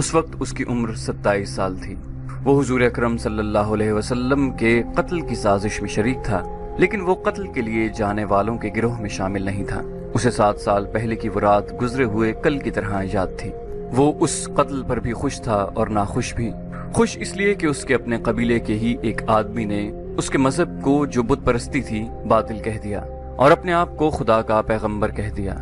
اس وقت اس کی عمر 27 سال تھی۔ وہ حضور اکرم صلی اللہ علیہ وسلم کے قتل کی سازش میں شریک تھا، لیکن وہ قتل کے لیے جانے والوں کے گروہ میں شامل نہیں تھا۔ اسے 7 سال پہلے کی وہ رات گزرے ہوئے کل کی طرح یاد تھی۔ وہ اس قتل پر بھی خوش تھا اور ناخوش بھی۔ خوش اس لیے کہ اس کے اپنے قبیلے کے ہی ایک آدمی نے اس کے مذہب کو، جو بت پرستی تھی، باطل کہہ دیا اور اپنے آپ کو خدا کا پیغمبر کہہ دیا۔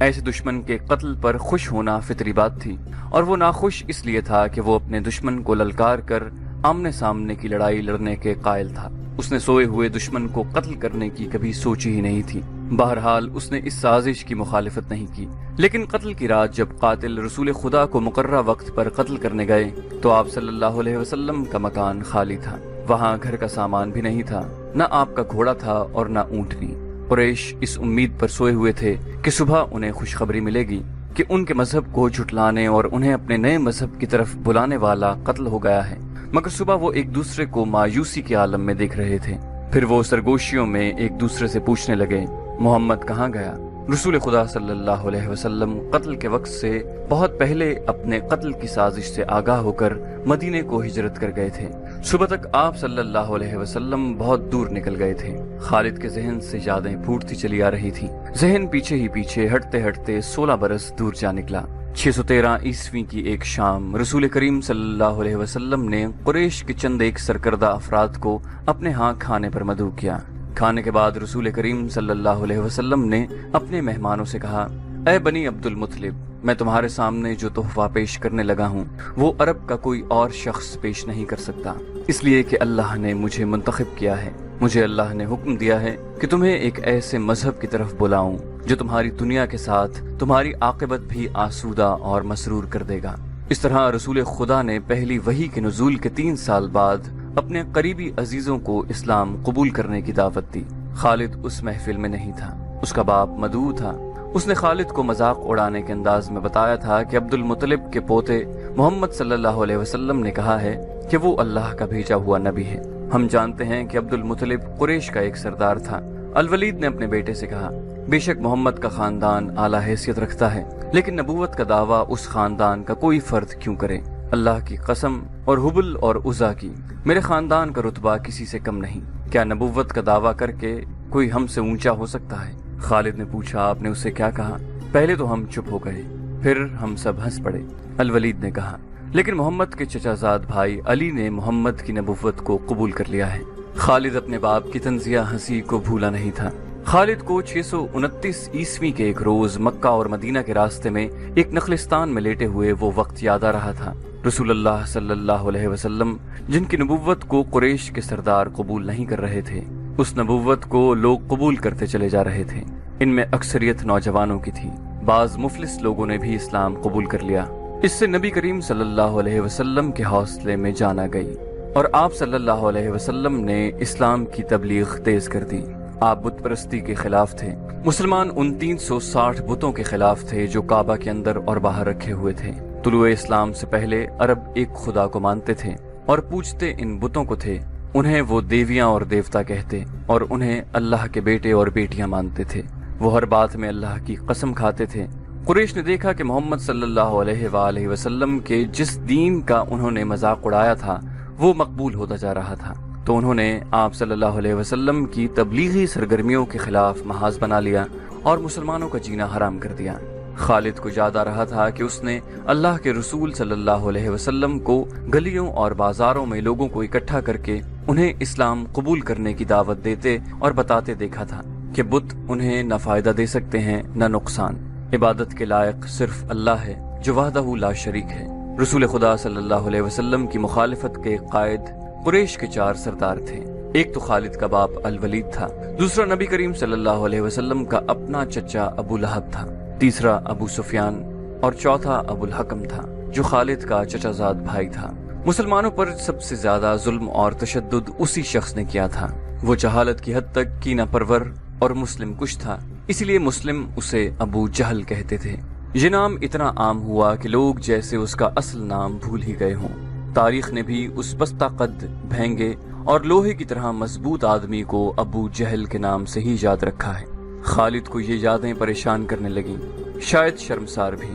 ایسے دشمن کے قتل پر خوش ہونا فطری بات تھی، اور وہ ناخوش اس لیے تھا کہ وہ اپنے دشمن کو للکار کر آمنے سامنے کی لڑائی لڑنے کے قائل تھا۔ اس نے سوئے ہوئے دشمن کو قتل کرنے کی کبھی سوچی ہی نہیں تھی۔ بہرحال اس نے اس سازش کی مخالفت نہیں کی، لیکن قتل کی رات جب قاتل رسول خدا کو مقررہ وقت پر قتل کرنے گئے تو آپ صلی اللہ علیہ وسلم کا مکان خالی تھا۔ وہاں گھر کا سامان بھی نہیں تھا، نہ آپ کا گھوڑا تھا اور نہ اونٹنی۔ قریش اس امید پر سوئے ہوئے تھے کہ صبح انہیں خوشخبری ملے گی کہ ان کے مذہب کو جھٹلانے اور انہیں اپنے نئے مذہب کی طرف بلانے والا قتل ہو گیا ہے، مگر صبح وہ ایک دوسرے کو مایوسی کے عالم میں دیکھ رہے تھے۔ پھر وہ سرگوشیوں میں ایک دوسرے سے پوچھنے لگے، محمد کہاں گیا؟ رسول خدا صلی اللہ علیہ وسلم قتل کے وقت سے بہت پہلے اپنے قتل کی سازش سے آگاہ ہو کر مدینے کو ہجرت کر گئے تھے۔ صبح تک آپ صلی اللہ علیہ وسلم بہت دور نکل گئے تھے۔ خالد کے ذہن سے یادیں پھوٹتی چلی آ رہی تھی۔ ذہن پیچھے ہی پیچھے ہٹتے ہٹتے 16 برس دور جا نکلا۔ 613 عیسوی کی ایک شام رسول کریم صلی اللہ علیہ وسلم نے قریش کے چند ایک سرکردہ افراد کو اپنے ہاں کھانے پر مدعو کیا۔ کھانے کے بعد رسول کریم صلی اللہ علیہ وسلم نے اپنے مہمانوں سے کہا، اے بنی عبد المطلب، میں تمہارے سامنے جو تحفہ پیش کرنے لگا ہوں وہ عرب کا کوئی اور شخص پیش نہیں کر سکتا، اس لیے کہ اللہ نے مجھے منتخب کیا ہے۔ مجھے اللہ نے حکم دیا ہے کہ تمہیں ایک ایسے مذہب کی طرف بلاؤں جو تمہاری دنیا کے ساتھ تمہاری عاقبت بھی آسودہ اور مسرور کر دے گا۔ اس طرح رسول خدا نے پہلی وحی کے نزول کے 3 سال بعد اپنے قریبی عزیزوں کو اسلام قبول کرنے کی دعوت دی۔ خالد اس محفل میں نہیں تھا، اس کا باپ مدعو تھا۔ اس نے خالد کو مذاق اڑانے کے انداز میں بتایا تھا کہ عبد المطلب کے پوتے محمد صلی اللہ علیہ وسلم نے کہا ہے کہ وہ اللہ کا بھیجا ہوا نبی ہے۔ ہم جانتے ہیں کہ عبد المطلب قریش کا ایک سردار تھا۔ الولید نے اپنے بیٹے سے کہا، بے شک محمد کا خاندان اعلیٰ حیثیت رکھتا ہے، لیکن نبوت کا دعویٰ اس خاندان کا کوئی فرد کیوں کرے؟ اللہ کی قسم اور حبل اور عزا کی، میرے خاندان کا رتبہ کسی سے کم نہیں۔ کیا نبوت کا دعویٰ کر کے کوئی ہم سے اونچا ہو سکتا ہے؟ خالد نے پوچھا، آپ نے اسے کیا کہا؟ پہلے تو ہم چپ ہو گئے، پھر ہم سب ہنس پڑے۔ الولید نے کہا، لیکن محمد کے چچا زاد بھائی علی نے محمد کی نبوت کو قبول کر لیا ہے۔ خالد اپنے باپ کی طنزیہ ہنسی کو بھولا نہیں تھا۔ خالد کو 629 عیسوی کے ایک روز مکہ اور مدینہ کے راستے میں ایک نخلستان میں لیٹے ہوئے وہ وقت یاد آ رہا تھا۔ رسول اللہ صلی اللہ علیہ وسلم جن کی نبوت کو قریش کے سردار قبول نہیں کر رہے تھے، اس نبوت کو لوگ قبول کرتے چلے جا رہے تھے۔ ان میں اکثریت نوجوانوں کی تھی، بعض مفلس لوگوں نے بھی اسلام قبول کر لیا۔ اس سے نبی کریم صلی اللہ علیہ وسلم کے حوصلے میں جان آ گئی اور آپ صلی اللہ علیہ وسلم نے اسلام کی تبلیغ تیز کر دی۔ آپ بت پرستی کے خلاف تھے۔ مسلمان ان 360 بتوں کے خلاف تھے جو کعبہ کے اندر اور باہر رکھے ہوئے تھے۔ طلوع اسلام سے پہلے عرب ایک خدا کو مانتے تھے اور پوجتے ان بتوں کو تھے۔ انہیں وہ دیویاں اور دیوتا کہتے اور انہیں اللہ کے بیٹے اور بیٹیاں مانتے تھے۔ وہ ہر بات میں اللہ کی قسم کھاتے تھے۔ قریش نے دیکھا کہ محمد صلی اللہ علیہ وآلہ وسلم کے جس دین کا انہوں نے مذاق اڑایا تھا وہ مقبول ہوتا جا رہا تھا، تو انہوں نے آپ صلی اللہ علیہ وسلم کی تبلیغی سرگرمیوں کے خلاف محاذ بنا لیا اور مسلمانوں کا جینا حرام کر دیا۔ خالد کو یاد آ رہا تھا کہ اس نے اللہ کے رسول صلی اللہ علیہ وسلم کو گلیوں اور بازاروں میں لوگوں کو اکٹھا کر کے انہیں اسلام قبول کرنے کی دعوت دیتے اور بتاتے دیکھا تھا کہ بت انہیں نہ فائدہ دے سکتے ہیں نہ نقصان۔ عبادت کے لائق صرف اللہ ہے جو وحدہ لا شریک ہے۔ رسول خدا صلی اللہ علیہ وسلم کی مخالفت کے قائد قریش کے 4 سردار تھے۔ ایک تو خالد کا باپ الولید تھا، دوسرا نبی کریم صلی اللہ علیہ وسلم کا اپنا چچا ابو لہب تھا، تیسرا ابو سفیان اور چوتھا ابو الحکم تھا جو خالد کا چچا زاد بھائی تھا۔ مسلمانوں پر سب سے زیادہ ظلم اور تشدد اسی شخص نے کیا تھا۔ وہ جہالت کی حد تک کینہ پرور اور مسلم کش تھا، اسی لیے مسلم اسے ابو جہل کہتے تھے۔ یہ نام اتنا عام ہوا کہ لوگ جیسے اس کا اصل نام بھول ہی گئے ہوں۔ تاریخ نے بھی اس پستہ قد، بھینگے اور لوہے کی طرح مضبوط آدمی کو ابو جہل کے نام سے ہی یاد رکھا ہے۔ خالد کو یہ یادیں پریشان کرنے لگیں، شاید شرمسار بھی۔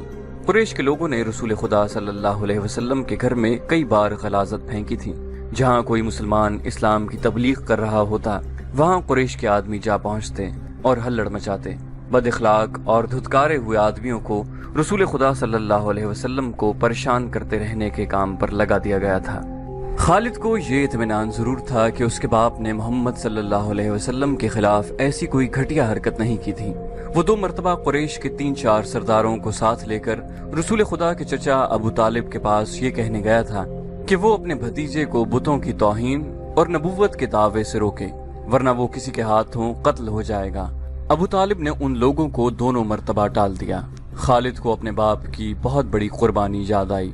قریش کے لوگوں نے رسول خدا صلی اللہ علیہ وسلم کے گھر میں کئی بار غلاظت پھینکی تھی۔ جہاں کوئی مسلمان اسلام کی تبلیغ کر رہا ہوتا وہاں قریش کے آدمی جا پہنچتے اور ہلڑ مچاتے۔ بد اخلاق اور دھتکارے ہوئے آدمیوں کو رسول خدا صلی اللہ علیہ وسلم کو پریشان کرتے رہنے کے کام پر لگا دیا گیا تھا۔ خالد کو یہ اطمینان ضرور تھا کہ اس کے باپ نے محمد صلی اللہ علیہ وسلم کے خلاف ایسی کوئی گھٹیا حرکت نہیں کی تھی۔ وہ 2 مرتبہ قریش کے 3-4 سرداروں کو ساتھ لے کر رسول خدا کے چچا ابو طالب کے پاس یہ کہنے گیا تھا کہ وہ اپنے بھتیجے کو بتوں کی توہین اور نبوت کے دعوے سے روکے، ورنہ وہ کسی کے ہاتھوں قتل ہو جائے گا۔ ابو طالب نے ان لوگوں کو دونوں مرتبہ ٹال دیا۔ خالد کو اپنے باپ کی بہت بڑی قربانی یاد آئی۔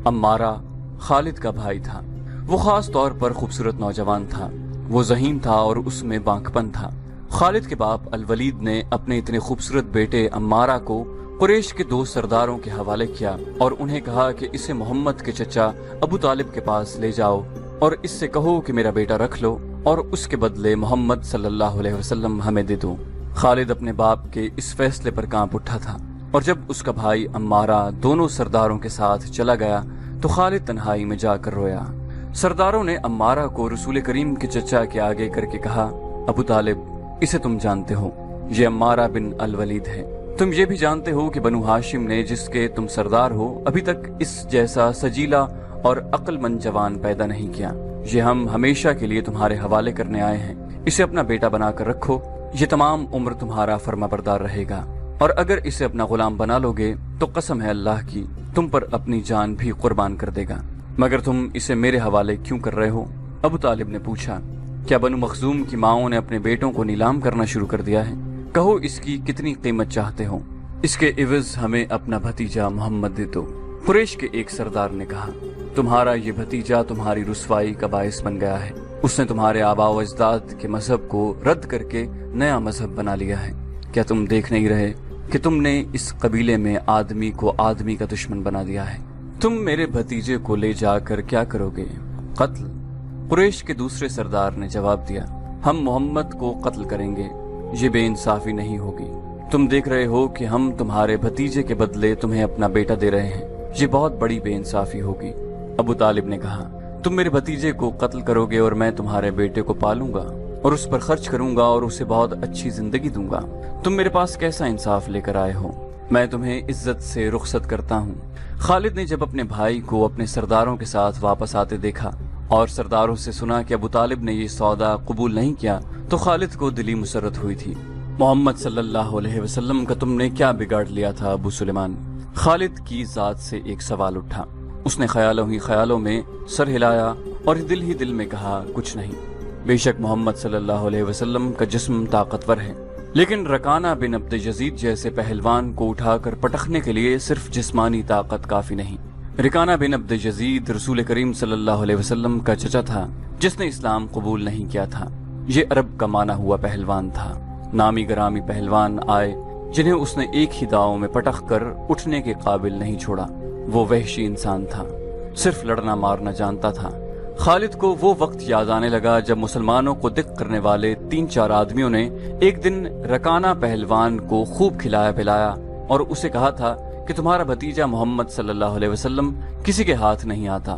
عمارہ خالد کا بھائی تھا۔ وہ خاص طور پر خوبصورت نوجوان تھا۔ وہ ذہین تھا اور اس میں بانک پن تھا۔ خالد کے باپ الولید نے اپنے اتنے خوبصورت بیٹے عمارہ کو قریش کے 2 سرداروں کے حوالے کیا اور انہیں کہا کہ اسے محمد کے چچا ابو طالب کے پاس لے جاؤ اور اس سے کہو کہ میرا بیٹا رکھ لو اور اس کے بدلے محمد صلی اللہ علیہ وسلم ہمیں دے دو۔ خالد اپنے باپ کے اس فیصلے پر کانپ اٹھا تھا، اور جب اس کا بھائی عمارہ دونوں سرداروں کے ساتھ چلا گیا تو خالد تنہائی میں جا کر رویا۔ سرداروں نے عمارہ کو رسول کریم کے چچا کے آگے کر کے کہا، ابو طالب، اسے تم جانتے ہو، یہ عمارہ بن الولید ہے۔ تم یہ بھی جانتے ہو کہ بنو ہاشم نے جس کے تم سردار ہو ابھی تک اس جیسا سجیلا اور عقل مند جوان پیدا نہیں کیا۔ یہ ہم ہمیشہ کے لیے تمہارے حوالے کرنے آئے ہیں۔ اسے اپنا بیٹا بنا کر رکھو، یہ تمام عمر تمہارا فرما بردار رہے گا، اور اگر اسے اپنا غلام بنا لو گے تو قسم ہے اللہ کی تم پر اپنی جان بھی قربان کر دے گا۔ مگر تم اسے میرے حوالے کیوں کر رہے ہو؟ ابو طالب نے پوچھا، کیا بنو مخزوم کی ماؤں نے اپنے بیٹوں کو نیلام کرنا شروع کر دیا ہے؟ کہو اس کی کتنی قیمت چاہتے ہو، اس کے عوض ہمیں اپنا بھتیجا محمد دے دو۔ قریش کے ایک سردار نے کہا، تمہارا یہ بھتیجا تمہاری رسوائی کا باعث بن گیا ہے۔ اس نے تمہارے آباء و اجداد کے مذہب کو رد کر کے نیا مذہب بنا لیا ہے۔ کیا تم دیکھ نہیں رہے کہ تم نے اس قبیلے میں آدمی کو آدمی کا دشمن بنا دیا ہے؟ تم میرے بھتیجے کو لے جا کر کیا کرو گے؟ قتل۔ قریش کے دوسرے سردار نے جواب دیا، ہم محمد کو قتل کریں گے، یہ بے انصافی نہیں ہوگی۔ تم دیکھ رہے ہو کہ ہم تمہارے بھتیجے کے بدلے تمہیں اپنا بیٹا دے رہے ہیں، یہ بہت بڑی بے انصافی ہوگی۔ ابو طالب نے کہا، تم میرے بھتیجے کو قتل کرو گے اور میں تمہارے بیٹے کو پالوں گا اور اس پر خرچ کروں گا اور اسے بہت اچھی زندگی دوں گا۔ تم میرے پاس کیسا انصاف لے کر آئے ہو؟ میں تمہیں عزت سے رخصت کرتا ہوں۔ خالد نے جب اپنے بھائی کو اپنے سرداروں کے ساتھ واپس آتے دیکھا اور سرداروں سے سنا کہ ابو طالب نے یہ سودا قبول نہیں کیا تو خالد کو دلی مسرت ہوئی تھی۔ محمد صلی اللہ علیہ وسلم کا تم نے کیا بگاڑ لیا تھا ابو سلیمان؟ خالد کی ذات سے ایک سوال اٹھا۔ اس نے خیالوں ہی خیالوں میں سر ہلایا اور دل ہی دل میں کہا، کچھ نہیں۔ بے شک محمد صلی اللہ علیہ وسلم کا جسم طاقتور ہے، لیکن رکانہ بن عبد یزید جیسے پہلوان کو اٹھا کر پٹخنے کے لیے صرف جسمانی طاقت کافی نہیں۔ رکانہ بن عبد یزید رسول کریم صلی اللہ علیہ وسلم کا چچا تھا جس نے اسلام قبول نہیں کیا تھا۔ یہ عرب کا مانا ہوا پہلوان تھا۔ نامی گرامی پہلوان آئے جنہیں اس نے ایک ہی داؤں میں پٹخ کر اٹھنے کے قابل نہیں چھوڑا۔ وہ وحشی انسان تھا، صرف لڑنا مارنا جانتا تھا۔ خالد کو وہ وقت یاد آنے لگا جب مسلمانوں کو دق کرنے والے 3-4 آدمیوں نے ایک دن رکانہ پہلوان کو خوب کھلایا پلایا اور اسے کہا تھا کہ تمہارا بھتیجا محمد صلی اللہ علیہ وسلم کسی کے ہاتھ نہیں آتا،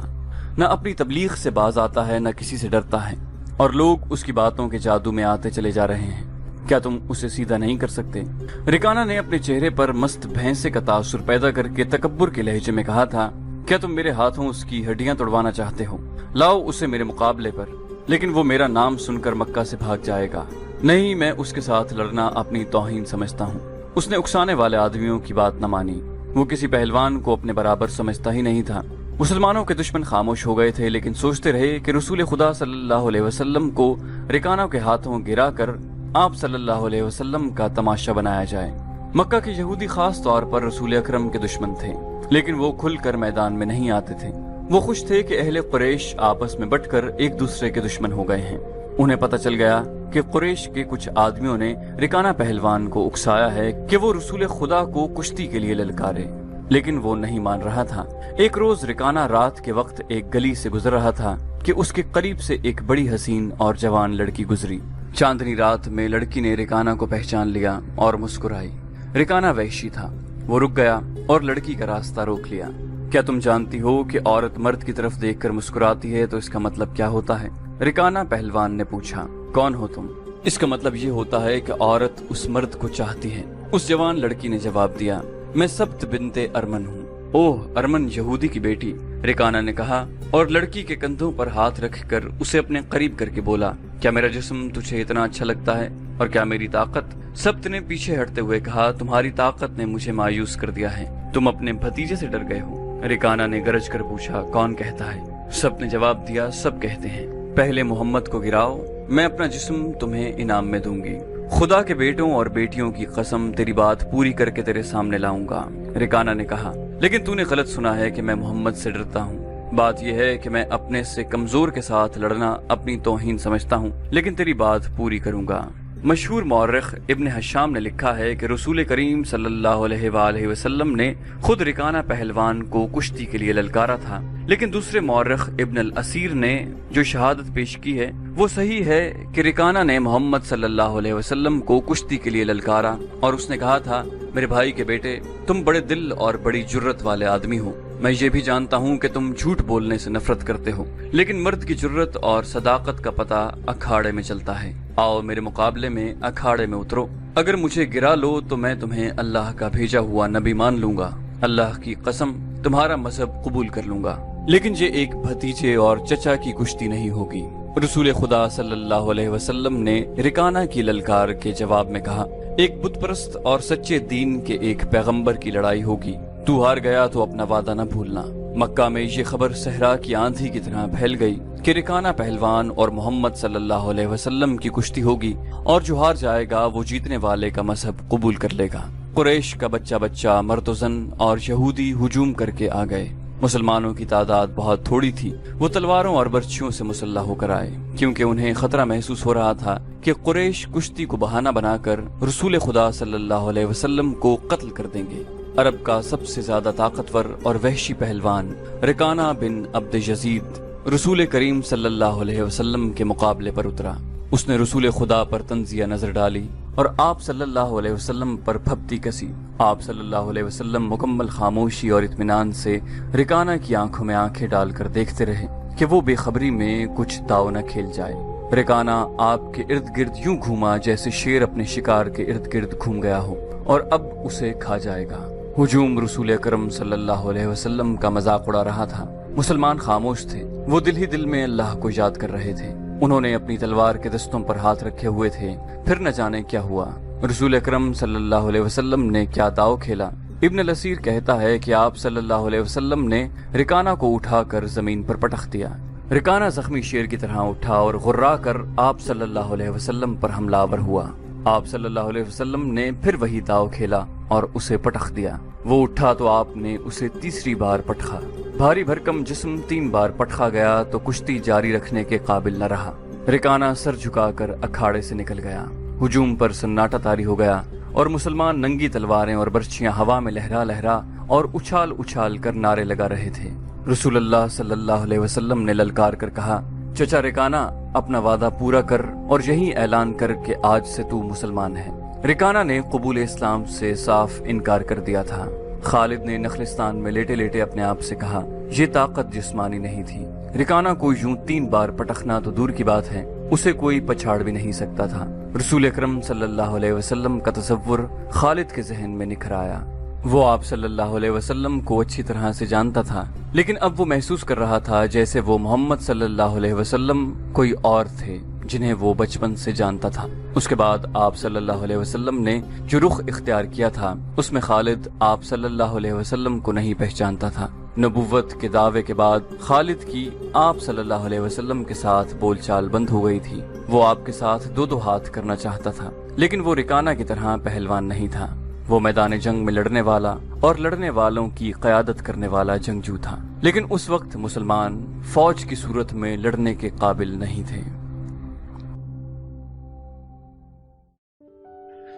نہ اپنی تبلیغ سے باز آتا ہے، نہ کسی سے ڈرتا ہے، اور لوگ اس کی باتوں کے جادو میں آتے چلے جا رہے ہیں۔ کیا تم اسے سیدھا نہیں کر سکتے؟ رکانہ نے اپنے چہرے پر مست بھینسے کا تاثر پیدا کر کے تکبر کے لہجے میں کہا تھا، کیا تم میرے ہاتھوں اس کی ہڈیاں توڑوانا چاہتے ہو؟ لاؤ اسے میرے مقابلے پر، لیکن وہ میرا نام سن کر مکہ سے بھاگ جائے گا۔ نہیں، میں اس کے ساتھ لڑنا اپنی توہین سمجھتا ہوں۔ اس نے اکسانے والے آدمیوں کی بات نہ مانی۔ وہ کسی پہلوان کو اپنے برابر سمجھتا ہی نہیں تھا۔ مسلمانوں کے دشمن خاموش ہو گئے تھے، لیکن سوچتے رہے کہ رسول خدا صلی اللہ علیہ وسلم کو رکانہ کے ہاتھوں گرا کر آپ صلی اللہ علیہ وسلم کا تماشا بنایا جائے۔ مکہ کے یہودی خاص طور پر رسول اکرم کے دشمن تھے، لیکن وہ کھل کر میدان میں نہیں آتے تھے۔ وہ خوش تھے کہ اہل قریش آپس میں بٹ کر ایک دوسرے کے دشمن ہو گئے ہیں۔ انہیں پتہ چل گیا کہ قریش کے کچھ آدمیوں نے رکانہ پہلوان کو اکسایا ہے کہ وہ رسول خدا کو کشتی کے لیے للکارے، لیکن وہ نہیں مان رہا تھا۔ ایک روز رکانہ رات کے وقت ایک گلی سے گزر رہا تھا کہ اس کے قریب سے ایک بڑی حسین اور جوان لڑکی گزری۔ چاندنی رات میں لڑکی نے رکانہ کو پہچان لیا اور مسکرائی۔ رکانہ وحشی تھا، وہ رک گیا اور لڑکی کا راستہ روک لیا۔ کیا تم جانتی ہو کہ عورت مرد کی طرف دیکھ کر مسکراتی ہے تو اس کا مطلب کیا ہوتا ہے؟ رکانہ پہلوان نے پوچھا۔ کون ہو تم؟ اس کا مطلب یہ ہوتا ہے کہ عورت اس مرد کو چاہتی ہے۔ اس جوان لڑکی نے جواب دیا، میں سبت بنت ارمن ہوں۔ اوہ، ارمن یہودی کی بیٹی، رکانہ نے کہا اور لڑکی کے کندھوں پر ہاتھ رکھ کر اسے اپنے قریب کر کے بولا، کیا میرا جسم تجھے اتنا اچھا لگتا ہے اور کیا میری طاقت؟ سبت نے پیچھے ہٹتے ہوئے کہا، تمہاری طاقت نے مجھے مایوس کر دیا ہے، تم اپنے بھتیجے سے ڈر گئے ہو۔ رکانہ نے گرج کر پوچھا، کون کہتا ہے؟ سبت نے جواب دیا، سب کہتے ہیں۔ پہلے محمد کو گراؤ، میں اپنا جسم تمہیں انعام میں دوں گی۔ خدا کے بیٹوں اور بیٹیوں کی قسم، تیری بات پوری کر کے تیرے سامنے لاؤں گا۔ رکانہ نے کہا، لیکن تو نے غلط سنا ہے کہ میں محمد سے ڈرتا ہوں۔ بات یہ ہے کہ میں اپنے سے کمزور کے ساتھ لڑنا اپنی توہین سمجھتا ہوں، لیکن تیری بات پوری کروں گا۔ مشہور مورخ ابن حشام نے لکھا ہے کہ رسول کریم صلی اللہ علیہ وآلہ وسلم نے خود رکانہ پہلوان کو کشتی کے لیے للکارا تھا، لیکن دوسرے مورخ ابن الاسیر نے جو شہادت پیش کی ہے وہ صحیح ہے کہ رکانہ نے محمد صلی اللہ علیہ وسلم کو کشتی کے لیے للکارا اور اس نے کہا تھا، میرے بھائی کے بیٹے، تم بڑے دل اور بڑی جرت والے آدمی ہو۔ میں یہ بھی جانتا ہوں کہ تم جھوٹ بولنے سے نفرت کرتے ہو، لیکن مرد کی جرت اور صداقت کا پتہ اکھاڑے میں چلتا ہے۔ آؤ میرے مقابلے میں اکھاڑے میں اترو، اگر مجھے گرا لو تو میں تمہیں اللہ کا بھیجا ہوا نبی مان لوں گا، اللہ کی قسم تمہارا مذہب قبول کر لوں گا، لیکن یہ ایک بھتیجے اور چچا کی کشتی نہیں ہوگی۔ رسول خدا صلی اللہ علیہ وسلم نے رکانہ کی للکار کے جواب میں کہا، ایک بت پرست اور سچے دین کے ایک پیغمبر کی لڑائی ہوگی، تو ہار گیا تو اپنا وعدہ نہ بھولنا۔ مکہ میں یہ خبر صحرا کی آندھی کی طرح پھیل گئی کہ رکانہ پہلوان اور محمد صلی اللہ علیہ وسلم کی کشتی ہوگی، اور جو ہار جائے گا وہ جیتنے والے کا مذہب قبول کر لے گا۔ قریش کا بچہ مرد و زن اور یہودی ہجوم کر کے آ گئے۔ مسلمانوں کی تعداد بہت تھوڑی تھی، وہ تلواروں اور برچھیوں سے مسلح ہو کر آئے، کیونکہ انہیں خطرہ محسوس ہو رہا تھا کہ قریش کشتی کو بہانہ بنا کر رسول خدا صلی اللہ علیہ وسلم کو قتل کر دیں گے۔ عرب کا سب سے زیادہ طاقتور اور وحشی پہلوان رکانہ بن عبد یزید رسول کریم صلی اللہ علیہ وسلم کے مقابلے پر اترا۔ اس نے رسول خدا پر تنزیہ نظر ڈالی اور آپ صلی اللہ علیہ وسلم پر پھپتی کسی۔ آپ صلی اللہ علیہ وسلم مکمل خاموشی اور اطمینان سے رکانہ کی آنکھوں میں آنکھیں ڈال کر دیکھتے رہے کہ وہ بے خبری میں کچھ داؤ نہ کھیل جائے۔ رکانہ آپ کے ارد گرد یوں گھوما جیسے شیر اپنے شکار کے ارد گرد گھوم گیا ہو اور اب اسے کھا جائے گا۔ ہجوم رسول اکرم صلی اللہ علیہ وسلم کا مذاق اڑا رہا تھا۔ مسلمان خاموش تھے، وہ دل ہی دل میں اللہ کو یاد کر رہے تھے۔ انہوں نے اپنی تلوار کے دستوں پر ہاتھ رکھے ہوئے تھے، پھر نہ جانے کیا ہوا۔ رسول اکرم صلی اللہ علیہ وسلم نے کیا داؤ کھیلا۔ ابن الاسیر کہتا ہے کہ آپ صلی اللہ علیہ وسلم نے رکانہ کو اٹھا کر زمین پر پٹخ دیا۔ رکانہ زخمی شیر کی طرح اٹھا اور غرا کر آپ صلی اللہ علیہ وسلم پر حملہ آور ہوا۔ آپ صلی اللہ علیہ وسلم نے پھر وہی داؤ کھیلا اور اسے پٹخ دیا۔ وہ اٹھا تو آپ نے اسے تیسری بار پٹخا۔ بھاری بھرکم جسم 3 بار پٹخا گیا تو کشتی جاری رکھنے کے قابل نہ رہا۔ رکانہ سر جھکا کر اکھاڑے سے نکل گیا۔ ہجوم پر سناٹا طاری ہو گیا اور مسلمان ننگی تلواریں اور برچھیاں ہوا میں لہرا لہرا اور اچھال اچھال کر نعرے لگا رہے تھے۔ رسول اللہ صلی اللہ علیہ وسلم نے للکار کر کہا، چچا رکانہ، اپنا وعدہ پورا کر اور یہی اعلان کر کہ آج سے تو مسلمان ہے۔ رکانہ نے قبول اسلام سے صاف انکار کر دیا تھا۔ خالد نے نخلستان میں لیٹے لیٹے اپنے آپ سے کہا، یہ طاقت جسمانی نہیں تھی۔ رکانہ کو یوں 3 بار پٹخنا تو دور کی بات ہے، اسے کوئی پچھاڑ بھی نہیں سکتا تھا۔ رسول اکرم صلی اللہ علیہ وسلم کا تصور خالد کے ذہن میں نکھر آیا۔ وہ آپ صلی اللہ علیہ وسلم کو اچھی طرح سے جانتا تھا، لیکن اب وہ محسوس کر رہا تھا جیسے وہ محمد صلی اللہ علیہ وسلم کوئی اور تھے جنہیں وہ بچپن سے جانتا تھا۔ اس کے بعد آپ صلی اللہ علیہ وسلم نے جو رخ اختیار کیا تھا اس میں خالد آپ صلی اللہ علیہ وسلم کو نہیں پہچانتا تھا۔ نبوت کے دعوے کے بعد خالد کی آپ صلی اللہ علیہ وسلم کے ساتھ بول چال بند ہو گئی تھی۔ وہ آپ کے ساتھ 2 ہاتھ کرنا چاہتا تھا، لیکن وہ رکانہ کی طرح پہلوان نہیں تھا۔ وہ میدان جنگ میں لڑنے والا اور لڑنے والوں کی قیادت کرنے والا جنگجو تھا، لیکن اس وقت مسلمان فوج کی صورت میں لڑنے کے قابل نہیں تھے۔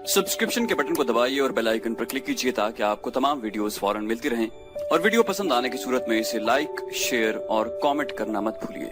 سبسکرپشن کے بٹن کو دبائیے اور بیل آئیکن پر کلک کیجیے تاکہ آپ کو تمام ویڈیوز فوراً ملتی رہیں، اور ویڈیو پسند آنے کی صورت میں اسے لائک، شیئر اور کامنٹ کرنا مت بھولیے۔